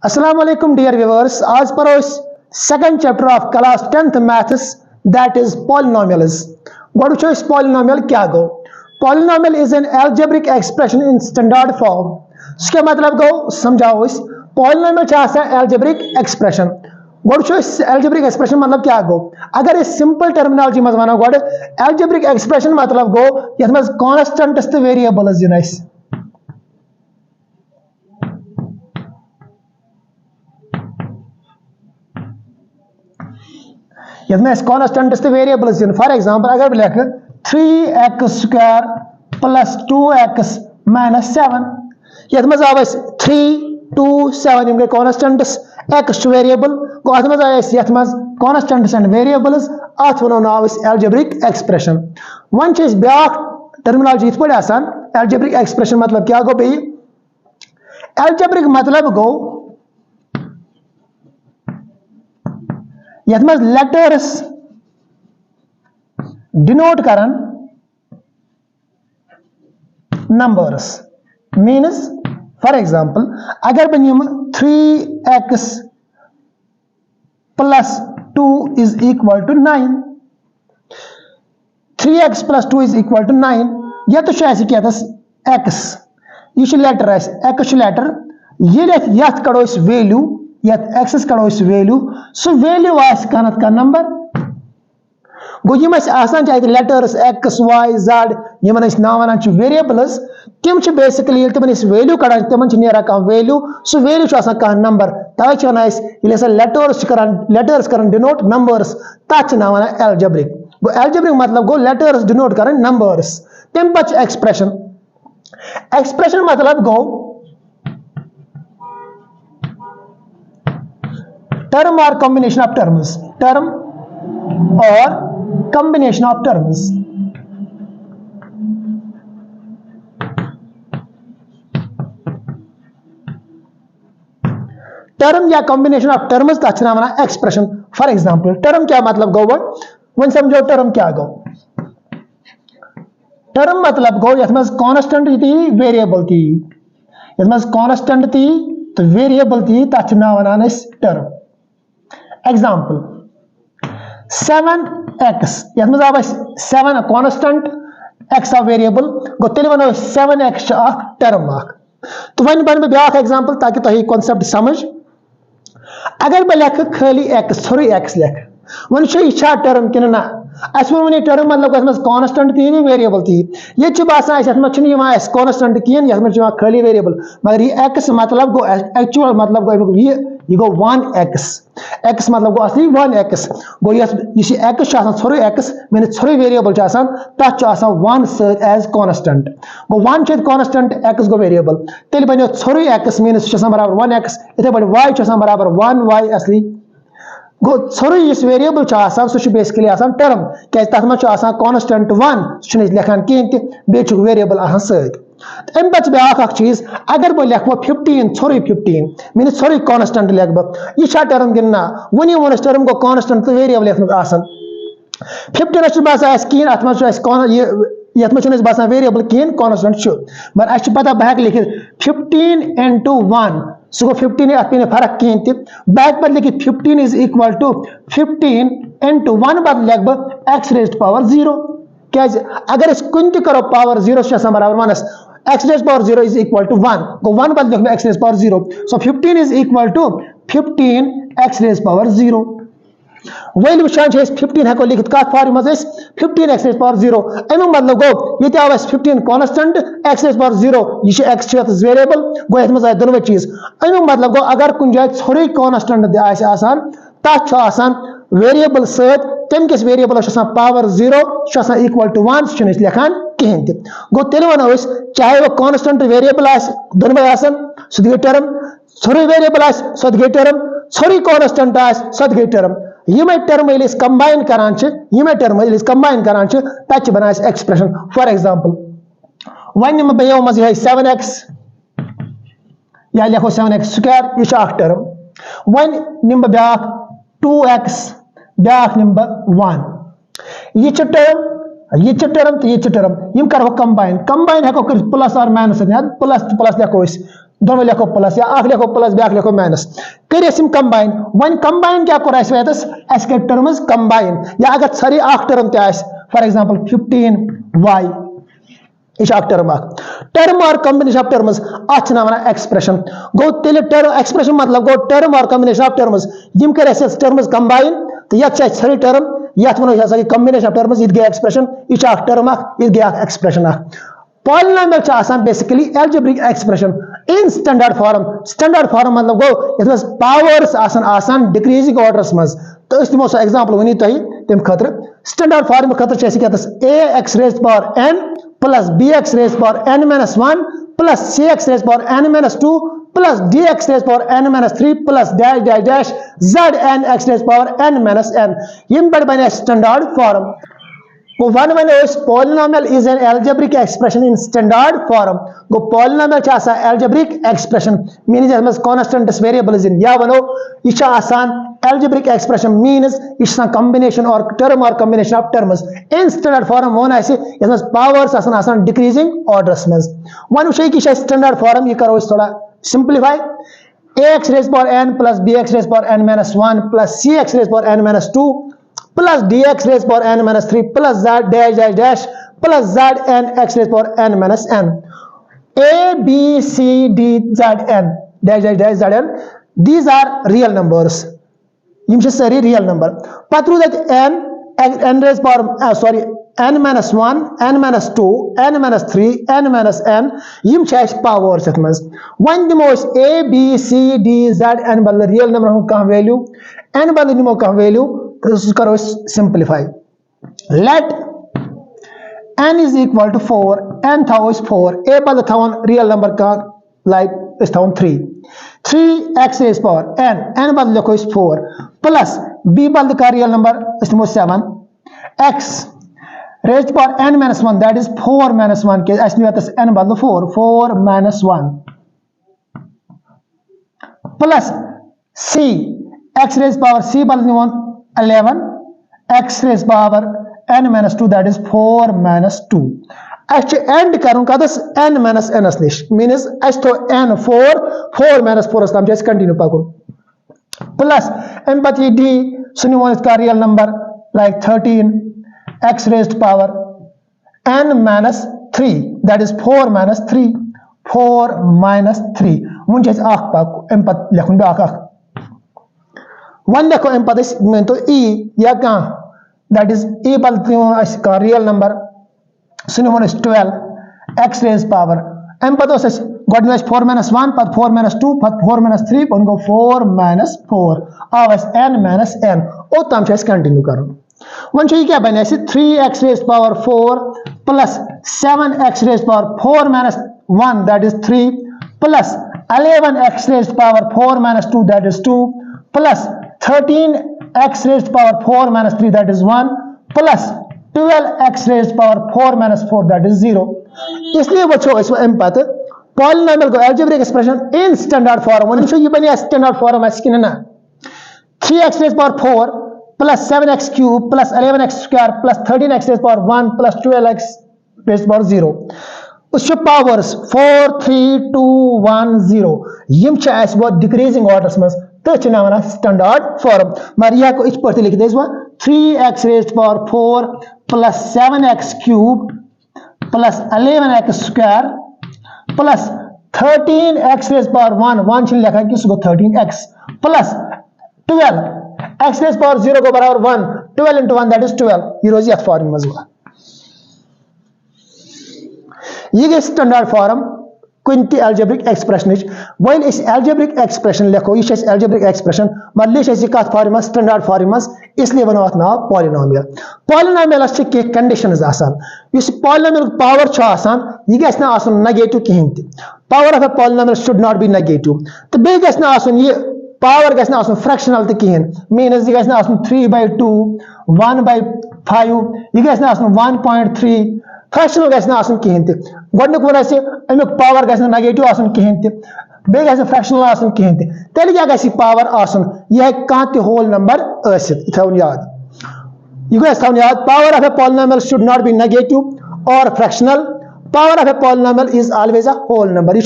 Assalamu alaikum dear viewers. आज पढ़ो second chapter of class 10th maths, that is polynomials. What is polynomial क्या गो? Polynomial is an algebraic expression in standard form. इसके मतलब गो समझाओ इस polynomial चाहे algebraic expression. What is algebraic expression मतलब क्या गो? अगर इस simple terminology में मानो गो algebraic expression मतलब गो यह मतलब constant ist variables जिनाइस. यह कांस्टेंट वेरिएबल्स फॉर एग्जांपल अगर मैं लिख 3x² + 2x - 7 यह मज आव 3 2 7 गई कांस्टेंट्स x वेरिएबल गो अत मज आय यथ मज कांस्टेंट्स एंड वेरिएबल्स अत वनो नाव एल्जेब्रिक एक्सप्रेशन वन ब्या टर्मिनोलॉजी इत पे आसान एल्जेब्रिक एक्सप्रेशन मतलब क्या गो बे एल्जेब्रिक मतलब गो यथ मज लेटर्स डिनोट करन नंबर्स मीन्स फॉर एग्जांपल अगर बन 3x + 2 = 9 3x + 2 = 9 यह तो क्या x यह लेटर x लेटर ये कड़ो वैल्यू एक्सेस कड़ो वैल्यू सो वैल्यू आनत का नंबर गो यम आसान लेटर्स x y z यमन नाव वन वेरिएबल्स तम बेसिकली तमन वैल्यू कड़ान तमन नेरा कह वैल्यू सो वैल्यू कह नंबर तवे वन लेटर्स कर डिनोट नंबर्स तथ नाव वन एल्जेब्रिक गो एल्जेब्रिक मतलब गो लेटर्स डिनोट कर नंबर्स तम पे एक्सप्रेशन एक्सप्रेशन मतलब गो term or combination of terms term or combination of terms term या combination of terms तथ नाम एक्सप्रेशन फॉर एग्जांपल term क्या मतलब गो वन समझो term क्या गो term मतलब गो यथ मज कांस्टेंट थी वेरिएबल थी यथ मज कांस्टेंट थी तो वेरिएबल थी तथ नाम वन term एग्जांपल 7x यह मज आव 7 कांस्टेंट x आ वेरिएबल गो तेल वनो 7x टर्म तो वन बन ब्या एग्जांपल ताकि तुम कॉन्सेप्ट समझ अगर मैं लिख खाली x थोड़ी x लिख वन यह टर्म कि ना अस वो टर्म मतलब कांस्टेंट थी वेरिएबल थी ये बासान कांस्टेंट कहें ये खाली वेरिएबल मगर यह x मतलब गो एक्चुअल मतलब गो यह गो 1x x मतलब गो असली 1x गो यह x थोड़ी x मीन थोड़ी वेरिएबल तथ 1 एज कांस्टेंट गो 1 कांस्टेंट x गो वेरिएबल तेल बनो थोड़ी x मीन बराबर 1x इथे पे y बराबर 1y असली गो थोड़ी इस वेरिएबल सह बेसिकली टर्म क्या तथ मज कांस्टेंट 1 सह लिखान कहें बे वेरिएबल सत अम पे ब्या चीज अगर बह लिखो 15 थोड़ी 15 मीन थोड़ी कांस्टेंट लिख यह टर्म कि ना वनी वो टर्म गो कांस्टेंट तो वेरिएबल यथ 15 बासान कहें अत ये बासान वेरिएबल कहें कांस्टेंट मगर अस पता बह लिखित 15 × 1 सह गो 15 अत पे फर्क कहें बह पे लिखित 15 = 15 × 1 पे लिख x⁻0 क्या अगर कुन करो पावर 0 बराबर 1 x⁻0 = 1 गो 1 पे लिख x⁻0 सो 15 = 15 x⁻0 वैल वुचान 15 हेको लिखित कत फॉर्म 15 x⁻0 अमु मतलब गो ये आव 15 कांस्टेंट x⁻0 यह x वेरिएबल गो ये मज आए दोनों चीज अमु मतलब गो अगर कुछ जाए थोड़ी कांस्टेंट आसान तथ वेरिएबल सत तम किस वेरिएबल पावर 0 = 1 सह लिखान कहें गो तेल वनो चाहे वह कांस्टेंट वेरिएबल दोनों सह गई टर्म थोड़ी वेरिएबल सह गई टर्म थोड़ी कांस्टेंट सह गई टर्म ये टर्म कंबाइन करान कंबाइन करान तथ बना एक्सप्रेशन फॉर एग्जांपल वन निम बो मज 7x या लिखो 7x² यह टर्म वन निम ब्या 2x ब्या निम 1 यह टर्म तो यह टर्म यम करो कंबाइन कंबाइन हेको कर प्लस और माइनस प्लस प्लस लिखो दोनों लिखो प्लस या अख लिखो प्लस ब्याक लिखो माइनस कर कंबाइन वन कंबाइन क्या कोर वतस टर्म्स कंबाइन या अगर सारी अख टर्म फॉर एग्जांपल 15y यह टर्म टर्म और कॉम्बिनेशन ऑफ टर्म्स अत एक्सप्रेशन गो तेल एक्सप्रेशन मतलब गो टर्म और कॉम्बिनेशन ऑफ टर्म्स यम कर टर्म्स कंबाइन तो ये सारी टर्म ये वो कॉम्बिनेशन ऑफ टर्म्स ये एक्सप्रेशन यह टर्म ये expression polynomial basically algebraic expression in standard form मतलब गो ये पावर्स आसान डिक्रीजिंग ऑर्डर्स मज तो दिमो सो एग्जांपल वनी तम खतर स्टैंडर्ड फॉर्म खतर a x raise power n plus b x raise power n minus 1 plus c x raise power n minus 2 plus d x raise power n minus 3 plus dash dash dash z n x raise power n minus n यम पे बन standard form वन वन polynomial is an algebraic expression in standard form गो polynomial algebraic expression meaning constants variables in या वनो यह algebraic expression meaning यह कॉम्बिनेशन और combination of terms in standard form वो पावर्स डिक्रीजिंग ऑर्डर्स मज वन वो कि स्टैंडर्ड फॉर्म यह करो थोड़ा simplify a x raise power n plus b x raise power n minus 1 plus c x raise power n minus 2 plus d x raise power n minus 3 plus z dash dash dash plus z n x raise power n minus N A b c d z n dash dash dash z n these are real numbers यम सारी real number पत रूद n n raise power sorry n minus 1 n minus 2 n minus 3 n minus n यम powers यथ मज वन दिमो a b c d z n बदल रियल नंबर कह वैल्यू एन बदल निमो कह वैल्यू करो simplify let n is equal to 4 n थो 4 a बदल थवन रियल नंबर का लाइक थवन 3 x रेज पावर n बदल लिखो 4 प्लस b बदल का real number 7 x raise power n minus 1 that is 4 minus 1 के n बदल 4 minus 1 plus c x raise power c बदल 11 x raised power n minus 2 that is 4 minus 2 and करूं कदस n minus n निश means तो n 4 minus 4 तम continue पकुन plus अम पे D सुन इसका real number like 13 x raised power n minus 3 that is 4 minus 3 one पक अम पे लिखुन ब्या वन लिखो अम पे तो ई या कह दैट इज ई बल का रियल नंबर सुन 12 एक्स रेज पावर अम पे गो 4 minus 1 पे 4 minus 2 पे 4 minus 3 पे गो 4 minus 4 आव n minus n ओ तम कंटिन्यू कर वन क्या बन 3x raise power 4 plus 7x raise power 4 minus 1 that is 3 plus 11x raise power 4 minus 2 that is 2 plus 13x raised power 4 minus 3 that is 1 plus 12x raised power 4 minus 4 that is 0 इसलिए वो अम पे polynomial को algebraic expression in standard form one ये बन standard form 3x raised power 4 plus 7x cube plus 11x square plus 13x raised power 1 plus 12x raised power 0 उस powers 4 3 2 1 0 यम वो decreasing orders मज तो स्टैंडर्ड फॉर्म मगर यह इस पे लिख दे 3x raised power 4 plus 7x cube plus 11x square plus 13x raised power 1 लिखा कि 13x plus 12x raised power 0 को बराबर 1 12 into 1 दैट इज 12 ये रोज यथ फॉर्म मज ये गई स्टैंडर्ड फॉर्म कुन ती एल्जेब्रिक एक्सप्रेशन वल एल्जेब्रिक एक्सप्रेशन लिखो यह एल्जेब्रिक एक्सप्रेशन मतलब यह कत फॉर्म स्टैंडर्ड फॉर्म इसलिए वनो अत नाव पॉलिनोमियल कह कंडीशंस पॉलिनोमियल पावर यह गि नेगेटिव कहें power of a polynomial should not be negative तो बे गि पावर गि फ्रैक्शनल तो कहें मीनस यह गि 3/2 1/5 यह गि 1.3 फ्रैक्शनल गि कहें गोडनुक वन अमुक पावर गि नेगेटिव कहें बे गि फ्रैक्शनल कहें तेल क्या गि पावर यह कह त होल नंबर थवन याद यह थवन याद power of a polynomial should not be negative or fractional power of a polynomial is always a whole number यह